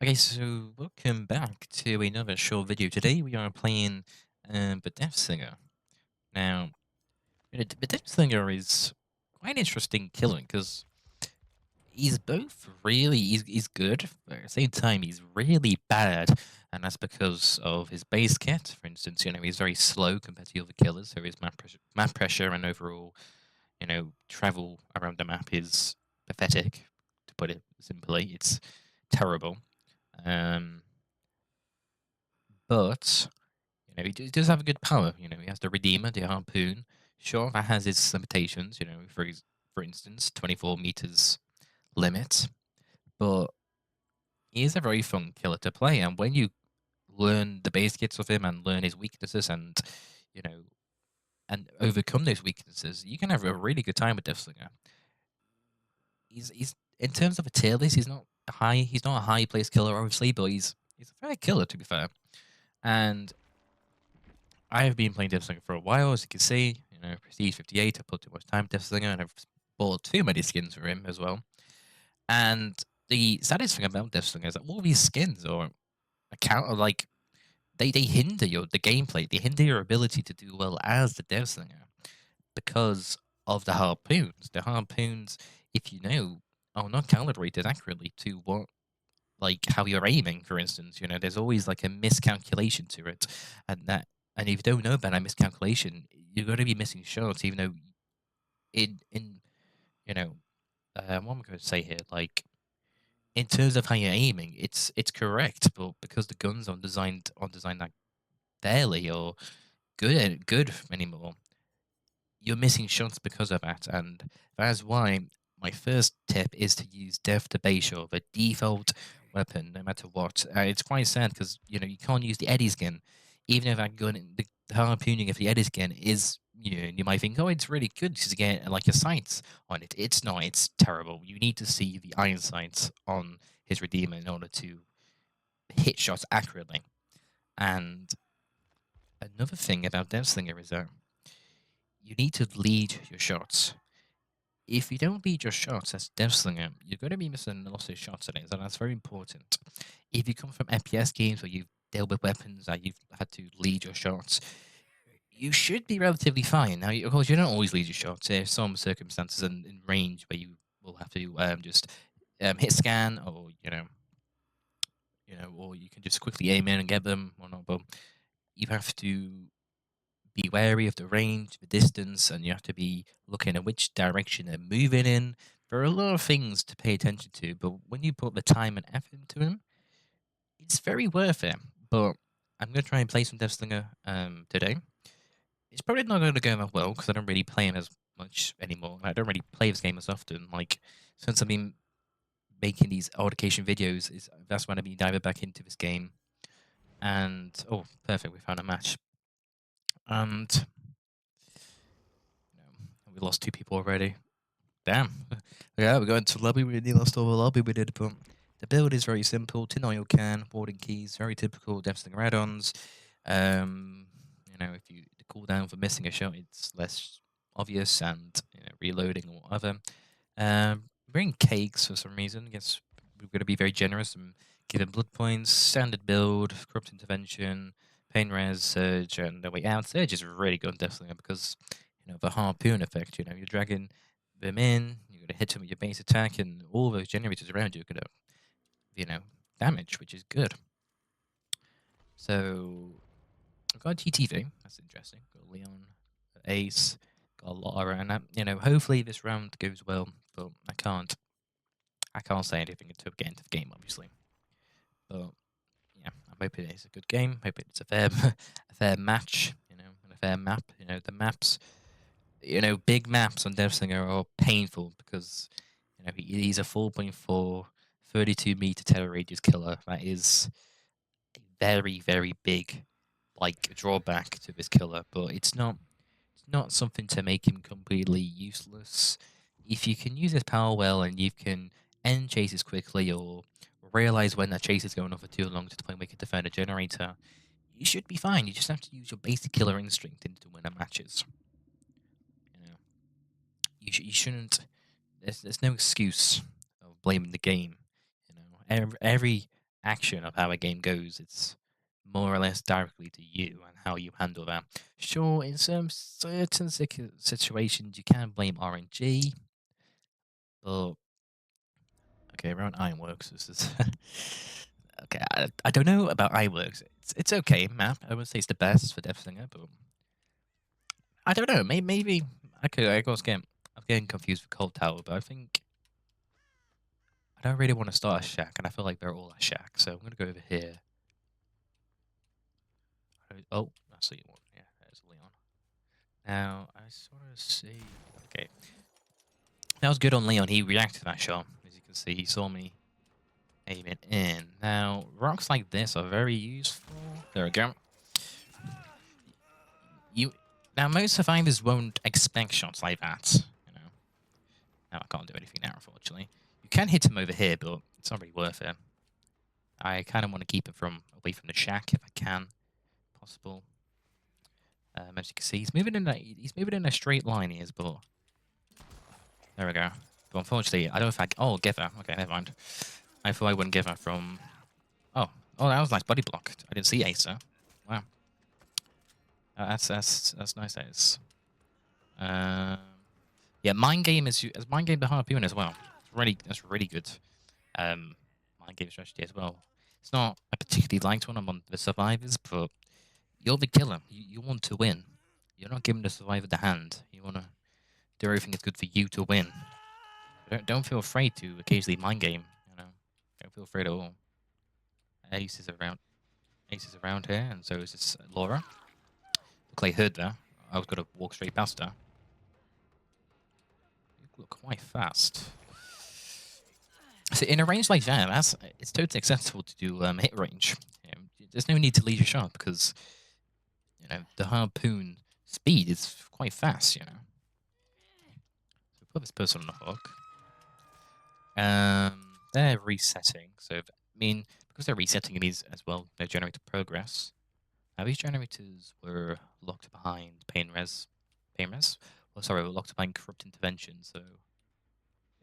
Okay, so welcome back to another short video. Today we are playing the Deathslinger. Now, the Deathslinger is quite an interesting killer because he's both he's good, but at the same time he's really bad, and that's because of his base kit. For instance, he's very slow compared to the other killers, so his map pressure and overall, travel around the map is pathetic. To put it simply, it's terrible. Um, but he does have a good power. He has the Redeemer, the Harpoon. Sure, that has its limitations. For instance, 24 meters limit. But he is a very fun killer to play. And when you learn the base kits of him and learn his weaknesses you know, and overcome those weaknesses, you can have a really good time with Deathslinger. He's in terms of a tier list, he's not high. He's not a high place killer, obviously, but he's a fair killer to be fair. And I have been playing Deathslinger for a while, as you can see. Prestige 58. I put too much time with Deathslinger, and I've bought too many skins for him as well. And the saddest thing about Deathslinger is that all these skins are account like they hinder the gameplay. They hinder your ability to do well as the Deathslinger because of the harpoons. The harpoons, if you know, are not calibrated accurately to what how you're aiming, for instance. There's always like a miscalculation to it, and that and if you don't know about that miscalculation, you're going to be missing shots, even though in you know what am I going to say here? Like in terms of how you're aiming, it's correct, but because the guns aren't designed that fairly or good anymore, you're missing shots because of that, and that's why my first tip is to use Death to Base Shot, the default weapon, no matter what. It's quite sad because you can't use the Eddie skin, even if that gun, the harpooning of the Eddie skin is. You might think, oh, it's really good because you get like a sights on it. It's not. It's terrible. You need to see the iron sights on his Redeemer in order to hit shots accurately. And another thing about Deathslinger is that you need to lead your shots. If you don't lead your shots as Deathslinger, you're going to be missing a lot of shots at it, and that's very important. If you come from FPS games where you've dealt with weapons that you've had to lead your shots, you should be relatively fine. Now, of course, you don't always lead your shots. There's some circumstances in range where you will have to just hit scan, or or you can just quickly aim in and get them, or not. But you have to be wary of the range, the distance, and you have to be looking at which direction they're moving in. There are a lot of things to pay attention to, but when you put the time and effort into them, it's very worth it. But I'm going to try and play some Deathslinger today. It's probably not going to go that well because I don't really play him as much anymore. I don't really play this game as often. Like, since I've been making these odd occasion videos, that's when I've been diving back into this game. And, oh, perfect, we found a match. And, we lost two people already. Damn. Yeah, we're going to lobby. We nearly lost all the lobby we did, but the build is very simple. Tin oil can, warding keys, very typical Deathslinger add-ons. If you the cooldown for missing a shot, it's less obvious and reloading or whatever. Bring cakes for some reason. I guess we're going to be very generous and give him blood points, standard build, corrupt intervention, pain res, surge, and the way out. Surge is really good on Deathslinger because the harpoon effect. You're dragging them in, you're gonna hit them with your base attack, and all those generators around you are gonna, damage, which is good. So I've got a GTV. That's interesting. Got Leon, Ace, got a lot around that. Hopefully this round goes well, but I can't. I can't say anything until we get into the game, obviously. But yeah, I'm hoping it's a good game. Hoping it's a fair, a fair match. And a fair map. The maps. Big maps on Deathslinger are painful because he's a 4.4, 32-meter terror radius killer. That is a very, very big drawback to this killer, but it's not something to make him completely useless. If you can use his power well and you can end chases quickly or realize when that chase is going on for too long to the point where you can defend a generator, you should be fine. You just have to use your basic killer instinct into win the matches. You know, you shouldn't. There's no excuse of blaming the game. Every action of how a game goes. It's more or less directly to you and how you handle that. Sure, in some certain situations you can blame RNG, but okay, around Ironworks, this is okay. I don't know about Ironworks. It's okay map. I would say it's the best for Deathslinger, but I don't know. Maybe I'm getting confused with Cold Tower, but I think I don't really want to start a shack, and I feel like they're all a shack, so I'm gonna go over here. Oh, I see one. Yeah, there's Leon. Now I sort of see. Okay, that was good on Leon. He reacted to that shot, as you can see. He saw me aim it in. Now rocks like this are very useful. There we go. You now most survivors won't expect shots like that. You know. Now I can't do anything now, unfortunately. You can hit him over here, but it's not really worth it. I kind of want to keep him away from the shack if I can, possible. As you can see, he's moving in a straight line. He is, but there we go. But unfortunately, I don't know if I. Oh, give her. Okay, never mind. I thought I wouldn't give her from. Oh, that was a nice body block. I didn't see Acer. Wow, that's nice. That is. Um, yeah, mind game is mind game the harpoon as well. That's really good. Mind game strategy as well. It's not a particularly liked one among the survivors, but you're the killer. You want to win. You're not giving the survivor the hand. You want to do everything that's good for you to win. Don't feel afraid to occasionally mind game. You know, don't feel afraid at all. Ace is around. Ace is around here, and so is this Laura. Look like I heard there. I was gonna walk straight past her. You look quite fast. So in a range like that, it's totally acceptable to do hit range. You know, there's no need to lead your shot because the harpoon speed is quite fast. So put this person on the hook. They're resetting. So because they're resetting, it means as well they generate progress. Now these generators were locked behind pain res. Well, sorry, were locked behind corrupt intervention. So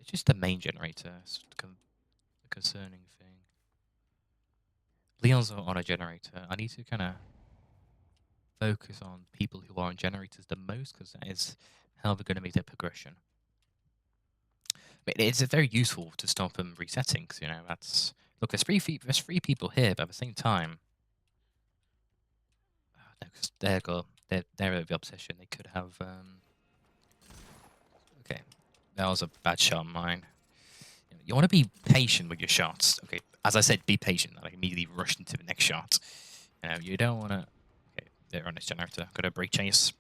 it's just the main generator. It's the concerning thing. Leon's on a generator. I need to kind of focus on people who are on generators the most because that is how they're going to make their progression. But it's very useful to stop them resetting. Cause, that's look. There's three people here, but at the same time, because they're the obsession. They could have. Okay, that was a bad shot of mine. You want to be patient with your shots. Okay, as I said, be patient. I immediately rushed into the next shot. You don't want to. Okay, they're on this generator. Got a break chase.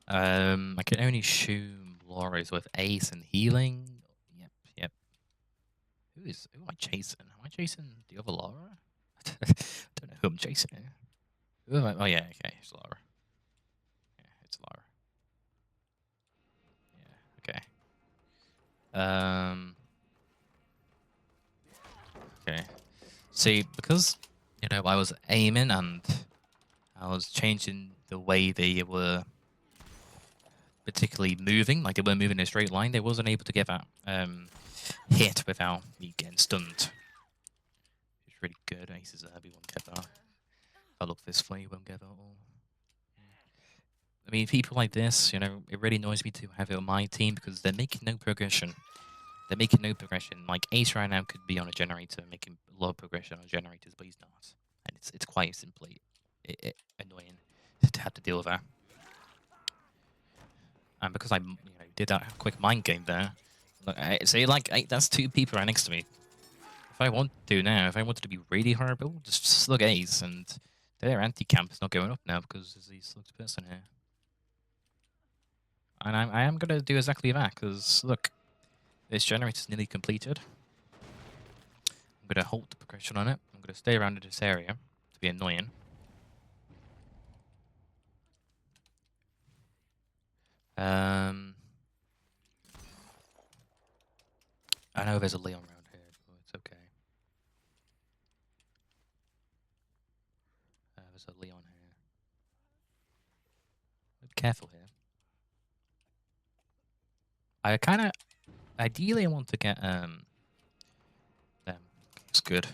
I can only assume Laura's with Ace and healing. Yep. Who am I chasing? Am I chasing the other Laura? I don't know who I'm chasing. Who am I? Oh yeah, okay, it's Laura. Yeah, it's Laura. Yeah, okay. Okay. See, because I was aiming and I was changing the way they were particularly moving, like they were moving in a straight line, they wasn't able to get that hit without me getting stunned. It's really good. Aces are heavy, won't get that. If I look this way, won't get that at all. I mean, people like this, it really annoys me to have it on my team because they're making no progression. They're making no progression. Like Ace right now could be on a generator, making a lot of progression on generators, but he's not. And it's quite simply annoying to have to deal with that. And because I did that quick mind game there, look, that's two people right next to me. If I want to now, if I wanted to be really horrible, just slug Ace, and their anti-camp is not going up now because there's a slugged person here. And I am going to do exactly that, because look, this generator is nearly completed. I'm going to halt the progression on it. I'm going to stay around in this area to be annoying. I know there's a Leon around here, but it's okay. There's a Leon here. Be careful here. Ideally I want to get them. That's good.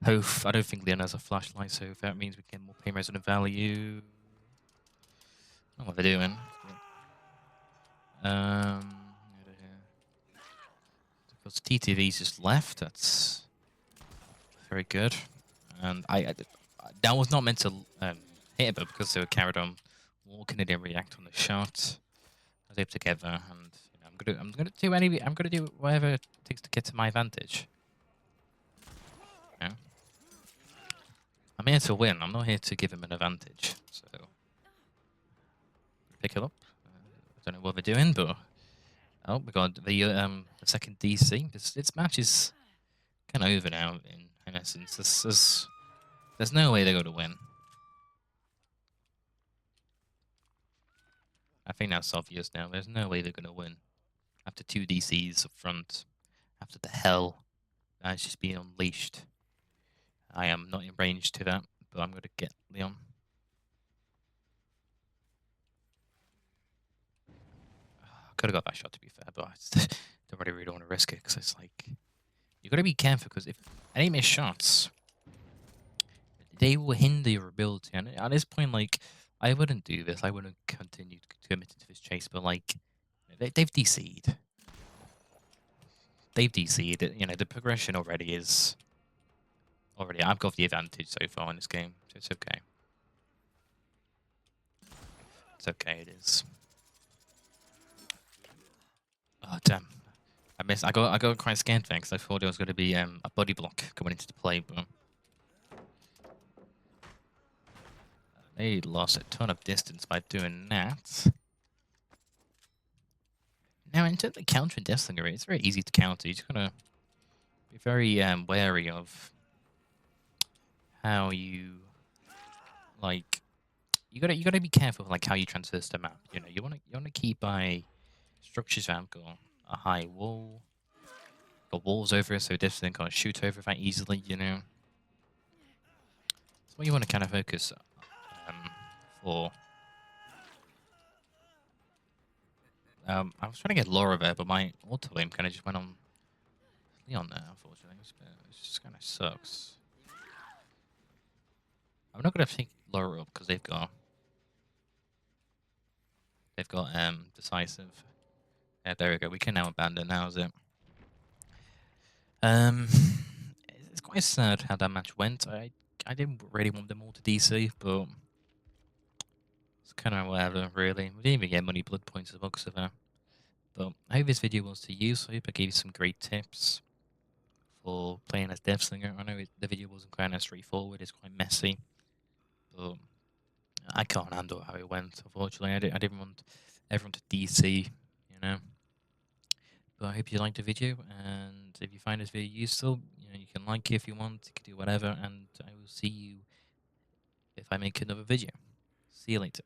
I don't think Leon has a flashlight, so that means we get more pain resonant value. I don't know what they're doing. Because TTV's just left. That's very good. And that was not meant to hit, but because they were carried on walking, it didn't react on the shot. I was able to get there, and you know, I'm gonna do whatever it takes to get to my advantage. Yeah. I'm here to win. I'm not here to give him an advantage. So pick it up. I don't know what they're doing, but oh my god, the second DC. This match is kind of over now. In essence, there's no way they're going to win. I think that's obvious now. There's no way they're going to win after 2 DCs up front. After the hell that's just been unleashed. I am not in range to that, but I'm going to get Leon. Could have got that shot, to be fair, but I don't really want to risk it, because it's like, you got to be careful, because if any miss shots, they will hinder your ability. And at this point, like, I wouldn't do this. I wouldn't continue to commit to this chase, but like, they've DC'd. They've DC'd. You know, the progression already is... I've got the advantage so far in this game, so it's okay. It's okay, it is. Oh, damn. I missed. I got quite scared there, because I thought there was going to be a body block coming into the play, but... They lost a ton of distance by doing that. Now, in terms of countering Deathslinger, it's very easy to counter. You just gotta be very wary of how you like. You gotta be careful of like how you traverse the map. You know, you wanna keep by structures that have got a high wall, got walls over it, so Deathslinger can't shoot over that easily. You know, that's what you want to kind of focus for. I was trying to get Laura there, but my auto aim kind of just went on Leon there, unfortunately. It just kind of sucks. I'm not going to pick Laura up because they've got decisive. Yeah, there we go. We can now abandon. Now is it? It's quite sad how that match went. I didn't really want them all to DC, but it's kind of whatever, really. We didn't even get money blood points as well because of that. But I hope this video was to use. I hope I gave you some great tips for playing as Deathslinger. I know the video wasn't quite as straightforward. It's quite messy, but I can't handle how it went. Unfortunately, I didn't want everyone to DC, you know. But I hope you liked the video, and if you find this video useful, you know, you can like it if you want. You can do whatever, and I will see you if I make another video. See you later.